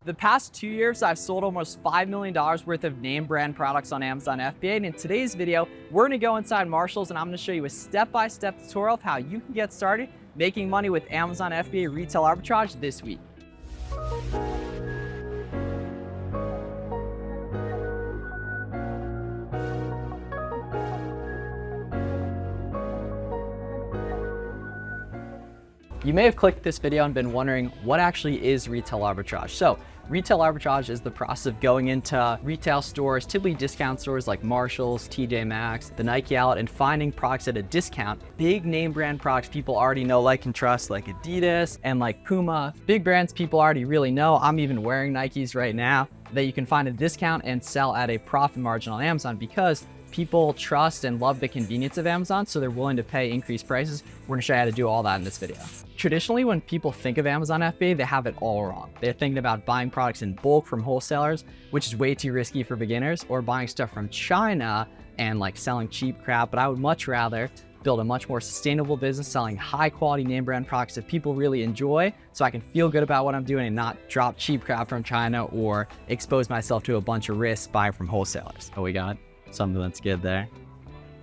The past 2 years, I've sold almost $5 million worth of name brand products on Amazon FBA. And in today's video, we're gonna go inside Marshall's and I'm gonna show you a step-by-step tutorial of how you can get started making money with Amazon FBA retail arbitrage this week. You may have clicked this video and been wondering what actually is retail arbitrage. So retail arbitrage is the process of going into retail stores, typically discount stores like Marshall's, TJ Maxx, the Nike outlet, and finding products at a discount. Big name brand products people already know, like, and trust, like Adidas and like Puma. Big brands people already really know. I'm even wearing Nikes right now, that you can find a discount and sell at a profit margin on Amazon because people trust and love the convenience of Amazon, so they're willing to pay increased prices. We're gonna show you how to do all that in this video. Traditionally, when people think of Amazon FBA, they have it all wrong. They're thinking about buying products in bulk from wholesalers, which is way too risky for beginners, or buying stuff from China and like selling cheap crap. But I would much rather build a much more sustainable business selling high quality name brand products that people really enjoy, so I can feel good about what I'm doing and not drop cheap crap from China or expose myself to a bunch of risks buying from wholesalers. Oh, we got something that's good there.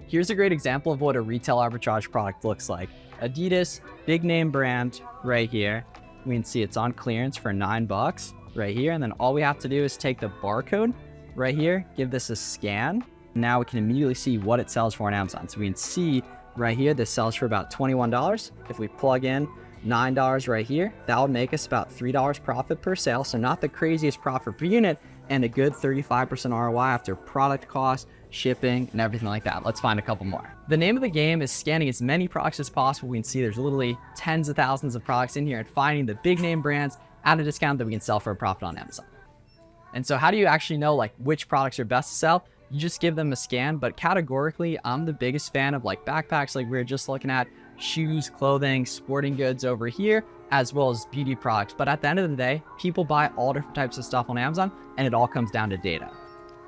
Here's a great example of what a retail arbitrage product looks like. Adidas, big name brand right here. We can see it's on clearance for $9 right here. And then all we have to do is take the barcode right here, give this a scan. Now we can immediately see what it sells for on Amazon. So we can see right here, this sells for about $21. If we plug in $9 right here, that would make us about $3 profit per sale. So not the craziest profit per unit, and a good 35% ROI after product cost, shipping, and everything like that. Let's find a couple more. The name of the game is scanning as many products as possible. We can see there's literally tens of thousands of products in here, and finding the big name brands at a discount that we can sell for a profit on Amazon. And so how do you actually know like which products are best to sell? You just give them a scan, but categorically, I'm the biggest fan of like backpacks, like we were just looking at, shoes, clothing, sporting goods over here, as well as beauty products. But at the end of the day, people buy all different types of stuff on Amazon, and it all comes down to data.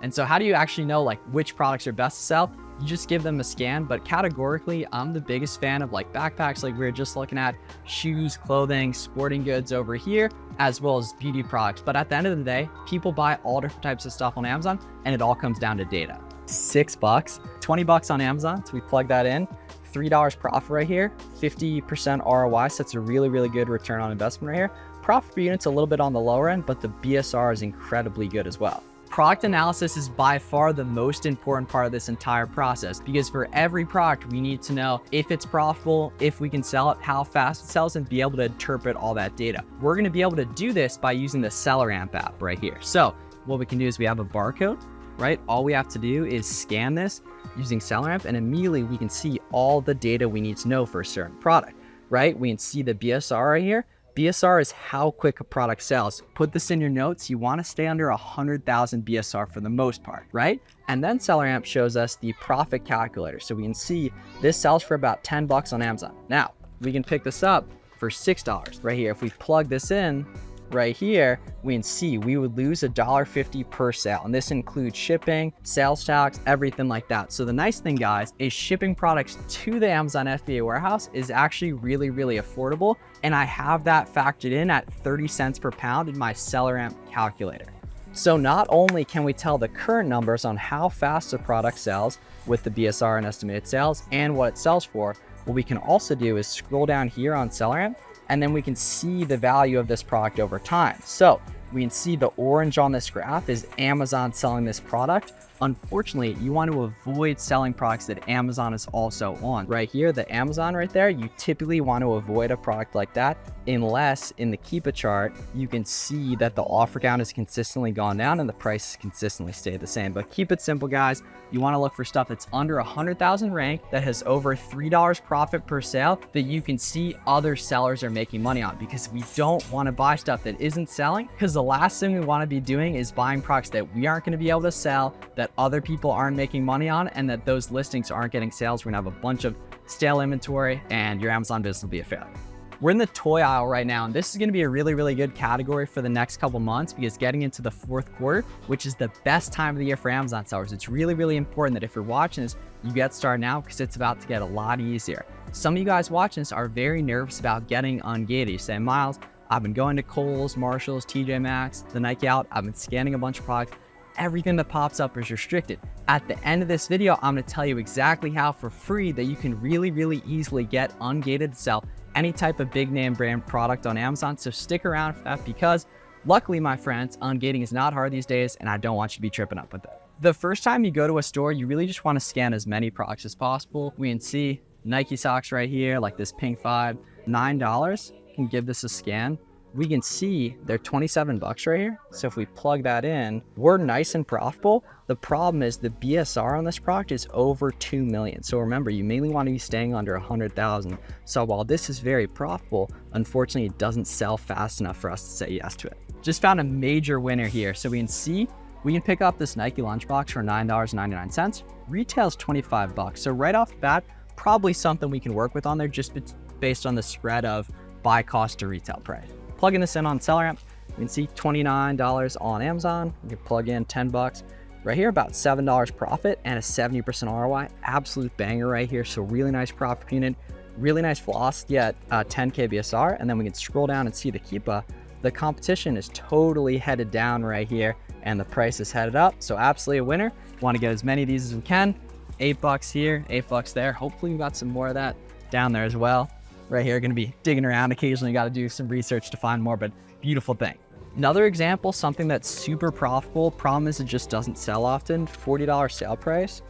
And so how do you actually know like which products are best to sell? You just give them a scan, but categorically, I'm the biggest fan of like backpacks, like we were just looking at, shoes, clothing, sporting goods over here, as well as beauty products. But at the end of the day, people buy all different types of stuff on Amazon, and it all comes down to data. $6, $20 on Amazon. So we plug that in. $3 profit right here, 50% ROI, so that's a really, really good return on investment right here. Profit per unit's a little bit on the lower end, but the BSR is incredibly good as well. Product analysis is by far the most important part of this entire process, because for every product, we need to know if it's profitable, if we can sell it, how fast it sells, and be able to interpret all that data. We're gonna be able to do this by using the SellerAmp app right here. So what we can do is we have a barcode, right? All we have to do is scan this using SellerAmp, and immediately we can see all the data we need to know for a certain product, right? We can see the BSR right here. BSR is how quick a product sells. Put this in your notes. You want to stay under 100,000 BSR for the most part, right? And then SellerAmp shows us the profit calculator. So we can see this sells for about $10 on Amazon. Now we can pick this up for $6 right here. If we plug this in right here, we can see we would lose $1.50 per sale. And this includes shipping, sales tax, everything like that. So the nice thing, guys, is shipping products to the Amazon FBA warehouse is actually really, really affordable. And I have that factored in at 30 cents per pound in my SellerAmp calculator. So not only can we tell the current numbers on how fast a product sells with the BSR and estimated sales and what it sells for, what we can also do is scroll down here on SellerAmp, and then we can see the value of this product over time. So we can see the orange on this graph is Amazon selling this product. Unfortunately, you want to avoid selling products that Amazon is also on. Right here, the Amazon right there, you typically want to avoid a product like that unless in the Keepa chart, you can see that the offer count has consistently gone down and the price has consistently stayed the same. But keep it simple, guys. You want to look for stuff that's under 100,000 rank, that has over $3 profit per sale, that you can see other sellers are making money on, because we don't want to buy stuff that isn't selling, because the last thing we want to be doing is buying products that we aren't going to be able to sell, that other people aren't making money on, and that those listings aren't getting sales. We're gonna have a bunch of stale inventory and your Amazon business will be a failure. We're in the toy aisle right now, and this is gonna be a really, really good category for the next couple months, because getting into the fourth quarter, which is the best time of the year for Amazon sellers, it's really, really important that if you're watching this, you get started now, because it's about to get a lot easier. Some of you guys watching this are very nervous about getting ungated. You say, Miles, I've been going to Kohl's, Marshalls, TJ Maxx, the Nike out. I've been scanning a bunch of products. Everything that pops up is restricted. At the end of this video, I'm gonna tell you exactly how for free that you can really easily get ungated to sell any type of big name brand product on Amazon. So stick around for that, because luckily, my friends, ungating is not hard these days, and I don't want you to be tripping up with it. The first time you go to a store, you really just want to scan as many products as possible. We can see Nike socks right here, like this pink 5, $9. You can give this a scan. We can see they're 27 bucks right here. So if we plug that in, we're nice and profitable. The problem is the BSR on this product is over 2 million. So remember, you mainly want to be staying under 100,000. So while this is very profitable, unfortunately, it doesn't sell fast enough for us to say yes to it. Just found a major winner here. So we can see we can pick up this Nike lunchbox for $9.99. Retails 25 bucks. So right off the bat, probably something we can work with on there, just based on the spread of buy cost to retail price. Plugging this in on SellerAmp, you can see $29 on Amazon. You can plug in 10 bucks. Right here, about $7 profit and a 70% ROI. Absolute banger right here. So really nice profit per unit, really nice velocity at 10K BSR. And then we can scroll down and see the Keepa. The competition is totally headed down right here, and the price is headed up. So absolutely a winner. Want to get as many of these as we can. 8 bucks here, 8 bucks there. Hopefully we got some more of that down there as well. Right here, gonna be digging around occasionally, got to do some research to find more, but beautiful thing. Another example, something that's super profitable, problem is it just doesn't sell often. $40 sale price,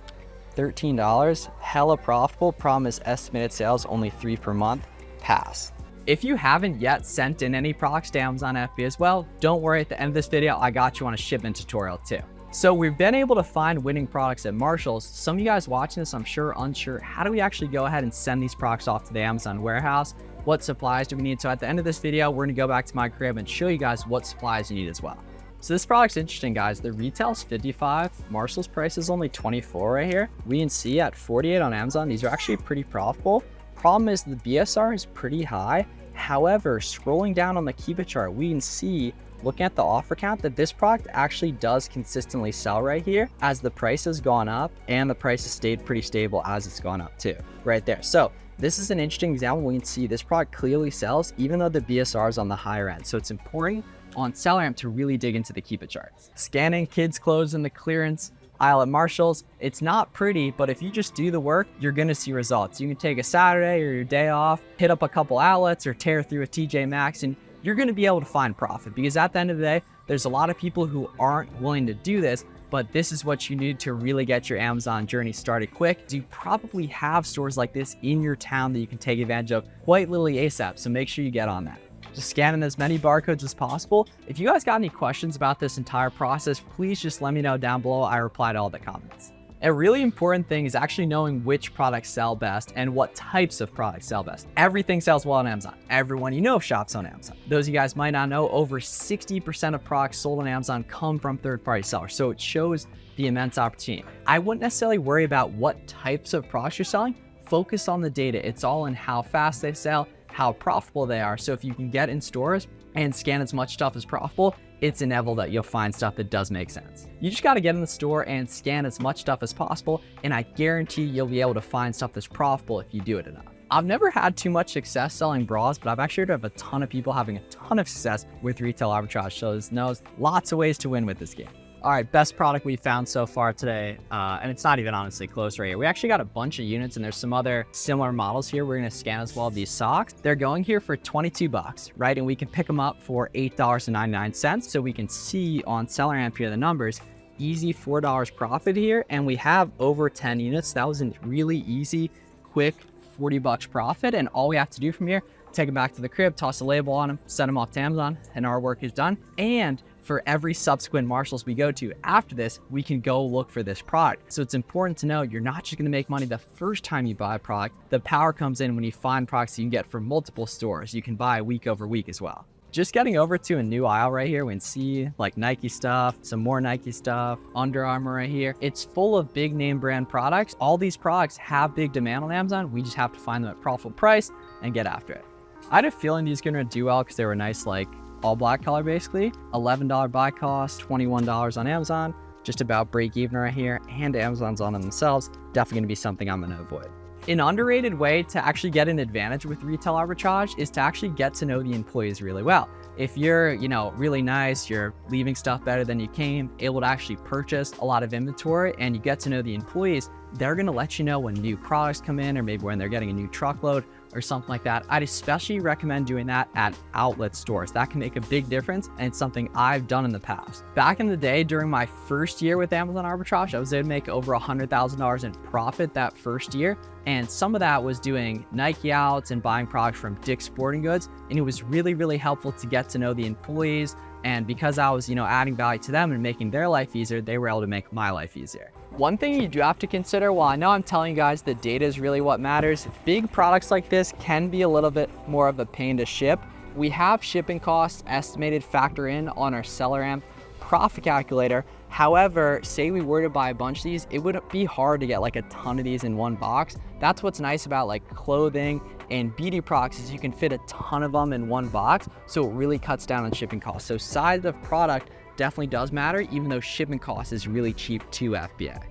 $13, hella profitable. Problem is estimated sales only 3 per month, pass. If you haven't yet sent in any products to Amazon FBA as well, don't worry, at the end of this video, I got you on a shipment tutorial too. So we've been able to find winning products at Marshalls. Some of you guys watching this, I'm sure, unsure, how do we actually go ahead and send these products off to the Amazon warehouse? What supplies do we need? So at the end of this video, we're gonna go back to my crib and show you guys what supplies you need as well. So this product's interesting, guys. The retail's 55, Marshalls price is only 24 right here. We can see at 48 on Amazon, these are actually pretty profitable. Problem is the BSR is pretty high. However, scrolling down on the Keepa chart, we can see, looking at the offer count, that this product actually does consistently sell right here as the price has gone up, and the price has stayed pretty stable as it's gone up too, right there. So this is an interesting example. We can see this product clearly sells even though the BSR is on the higher end. So it's important on SellerAmp to really dig into the Keepa charts. Scanning kids' clothes in the clearance aisle at Marshalls, it's not pretty, but if you just do the work, you're gonna see results. You can take a Saturday or your day off, hit up a couple outlets or tear through a TJ Maxx, and you're gonna be able to find profit, because at the end of the day, there's a lot of people who aren't willing to do this, but this is what you need to really get your Amazon journey started quick. You probably have stores like this in your town that you can take advantage of quite literally ASAP, so make sure you get on that. Just scanning as many barcodes as possible. If you guys got any questions about this entire process, please just let me know down below. I reply to all the comments. A really important thing is actually knowing which products sell best and what types of products sell best. Everything sells well on Amazon. Everyone you know shops on Amazon. Those of you guys might not know, over 60% of products sold on Amazon come from third-party sellers. So it shows the immense opportunity. I wouldn't necessarily worry about what types of products you're selling. Focus on the data. It's all in how fast they sell, how profitable they are. So if you can get in stores and scan as much stuff as profitable, it's inevitable that you'll find stuff that does make sense. You just got to get in the store and scan as much stuff as possible, and I guarantee you'll be able to find stuff that's profitable if you do it enough. I've never had too much success selling bras, but I've actually heard of a ton of people having a ton of success with retail arbitrage. So there's lots of ways to win with this game. All right, best product we found so far today, and it's not even honestly close right here. We actually got a bunch of units, and there's some other similar models here. We're gonna scan as well these socks. They're going here for 22 bucks, right? And we can pick them up for $8.99. So we can see on SellerAmp here the numbers, easy $4 profit here, and we have over 10 units. That was a really easy, quick 40 bucks profit, and all we have to do from here, take them back to the crib, toss a label on them, send them off to Amazon, and our work is done. And for every subsequent Marshalls we go to after this, we can go look for this product. So it's important to know you're not just gonna make money the first time you buy a product. The power comes in when you find products you can get from multiple stores. You can buy week over week as well. Just getting over to a new aisle right here, we can see like Nike stuff, some more Nike stuff, Under Armour right here. It's full of big name brand products. All these products have big demand on Amazon. We just have to find them at profitable price and get after it. I had a feeling these are gonna do well because they were nice, like all black color basically. $11 buy cost, $21 on Amazon, just about break even right here, and Amazon's on them themselves. Definitely gonna be something I'm gonna avoid. An underrated way to actually get an advantage with retail arbitrage is to actually get to know the employees really well. If you're, really nice, you're leaving stuff better than you came, able to actually purchase a lot of inventory, and you get to know the employees, they're gonna let you know when new products come in or maybe when they're getting a new truckload or something like that. I'd especially recommend doing that at outlet stores. That can make a big difference, and it's something I've done in the past. Back in the day, during my first year with Amazon Arbitrage, I was able to make over $100,000 in profit that first year. And some of that was doing Nike outs and buying products from Dick's Sporting Goods. And it was really, really helpful to get to know the employees. And because I was, adding value to them and making their life easier, they were able to make my life easier. One thing you do have to consider, while I know I'm telling you guys that data is really what matters, big products like this can be a little bit more of a pain to ship. We have shipping costs estimated factor in on our SellerAmp profit calculator. However, say we were to buy a bunch of these, it would be hard to get like a ton of these in one box. That's what's nice about like clothing and beauty products is you can fit a ton of them in one box. So it really cuts down on shipping costs. So size of product definitely does matter, even though shipping cost is really cheap to FBA.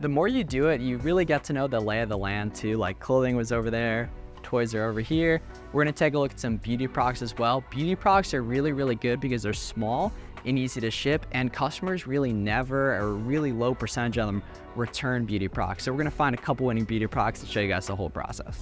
The more you do it, you really get to know the lay of the land too. Like clothing was over there, toys are over here. We're gonna take a look at some beauty products as well. Beauty products are really, really good because they're small and easy to ship, and customers really never, or a really low percentage of them, return beauty products. So we're gonna find a couple winning beauty products to show you guys the whole process.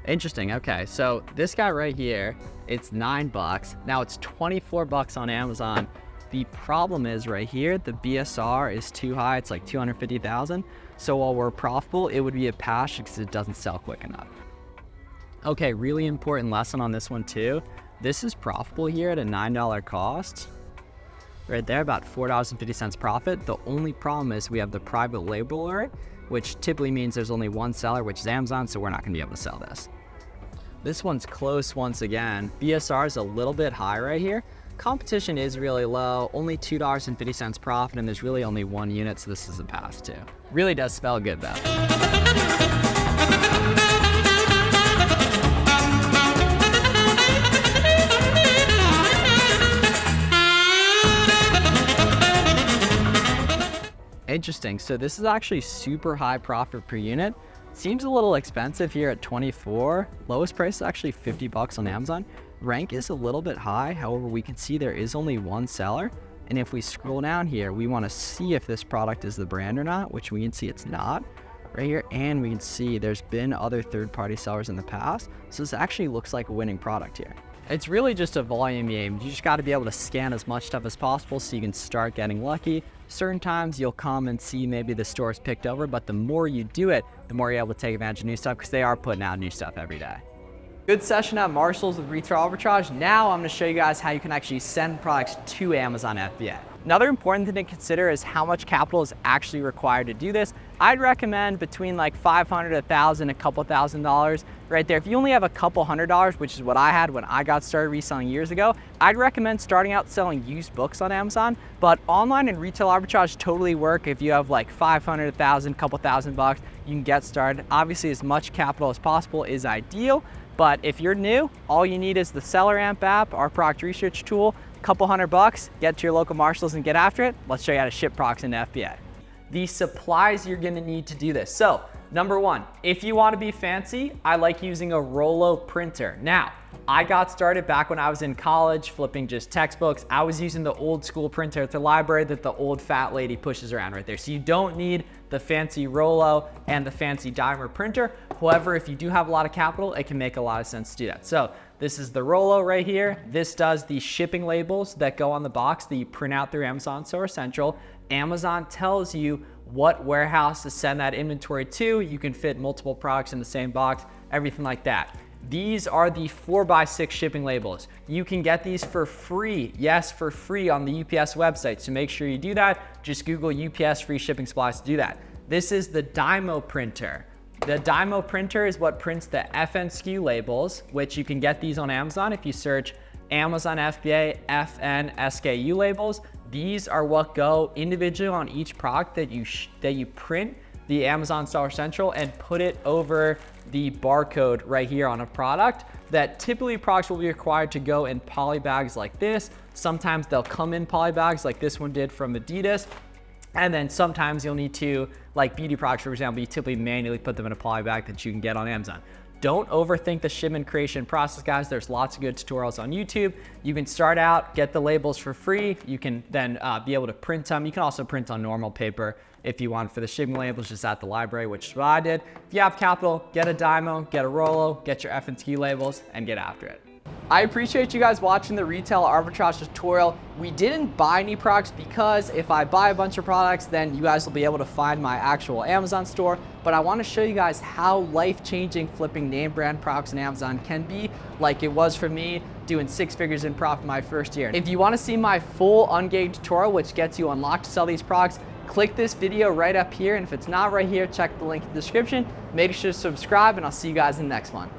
Interesting, okay, so this guy right here, it's $9. Now it's $24 on Amazon. The problem is right here, the BSR is too high, it's like 250,000. So while we're profitable, it would be a pass because it doesn't sell quick enough. Okay, really important lesson on this one too. This is profitable here at a $9 cost. Right there, about $4.50 profit. The only problem is we have the private label alert, which typically means there's only one seller, which is Amazon, so we're not gonna be able to sell this. This one's close once again. BSR is a little bit high right here. Competition is really low, only $2.50 profit, and there's really only one unit, so this is a pass too. Really does spell good though. Interesting, so this is actually super high profit per unit. Seems a little expensive here at 24. Lowest price is actually $50 on Amazon. Rank is a little bit high, however, we can see there is only one seller. And if we scroll down here, we want to see if this product is the brand or not, which we can see it's not right here. And we can see there's been other third-party sellers in the past. So this actually looks like a winning product here. It's really just a volume game. You just got to be able to scan as much stuff as possible so you can start getting lucky. Certain times you'll come and see maybe the store's picked over, but the more you do it, the more you're able to take advantage of new stuff because they are putting out new stuff every day. Good session at Marshall's with Retail Arbitrage. Now I'm going to show you guys how you can actually send products to Amazon FBA. Another important thing to consider is how much capital is actually required to do this. I'd recommend between like $500 to $1,000, a couple $1,000 right there. If you only have a couple $100, which is what I had when I got started reselling years ago, I'd recommend starting out selling used books on Amazon. But online and retail arbitrage totally work. If you have like $500, $1,000, couple $1,000, you can get started. Obviously, as much capital as possible is ideal. But if you're new, all you need is the SellerAmp app, our product research tool, a couple $100, get to your local Marshalls and get after it. Let's show you how to ship products into FBA. The supplies you're gonna need to do this. So, number one, if you wanna be fancy, I like using a Rollo printer. Now, I got started back when I was in college flipping just textbooks. I was using the old school printer at the library that the old fat lady pushes around right there. So you don't need the fancy Rollo and the fancy dimer printer. However, if you do have a lot of capital, it can make a lot of sense to do that. So this is the Rollo right here. This does the shipping labels that go on the box that you print out through Amazon Source Central. Amazon tells you what warehouse to send that inventory to. You can fit multiple products in the same box, everything like that. These are the 4x6 shipping labels. You can get these for free, yes, for free on the UPS website. So make sure you do that. Just Google UPS free shipping supplies to do that. This is the Dymo printer. The Dymo printer is what prints the FN SKU labels, which you can get these on Amazon if you search Amazon FBA FN SKU labels. These are what go individually on each product that you print the Amazon Seller Central and put it over the barcode right here on a product, that typically products will be required to go in poly bags like this. Sometimes they'll come in poly bags like this one did from Adidas. And then sometimes you'll need to, like beauty products, for example, you typically manually put them in a poly bag that you can get on Amazon. Don't overthink the shipment creation process, guys. There's lots of good tutorials on YouTube. You can start out, get the labels for free. You can then be able to print them. You can also print on normal paper if you want for the shipping labels just at the library, which is what I did. If you have capital, get a Dymo, get a Rolo, get your F&Q labels, and get after it. I appreciate you guys watching the retail arbitrage tutorial. We didn't buy any products because if I buy a bunch of products, then you guys will be able to find my actual Amazon store. But I want to show you guys how life-changing flipping name brand products on Amazon can be, like it was for me doing 6 figures in profit my first year. If you want to see my full ungated tutorial, which gets you unlocked to sell these products, click this video right up here. And if it's not right here, check the link in the description. Make sure to subscribe, and I'll see you guys in the next one.